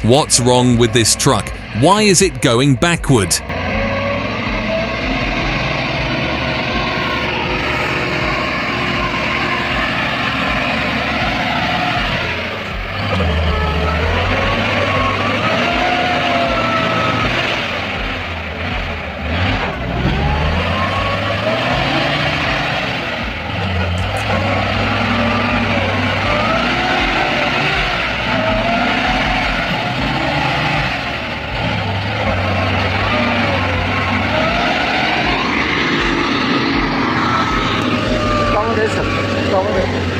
What's wrong with this truck? Why is it going backward? Có đấy.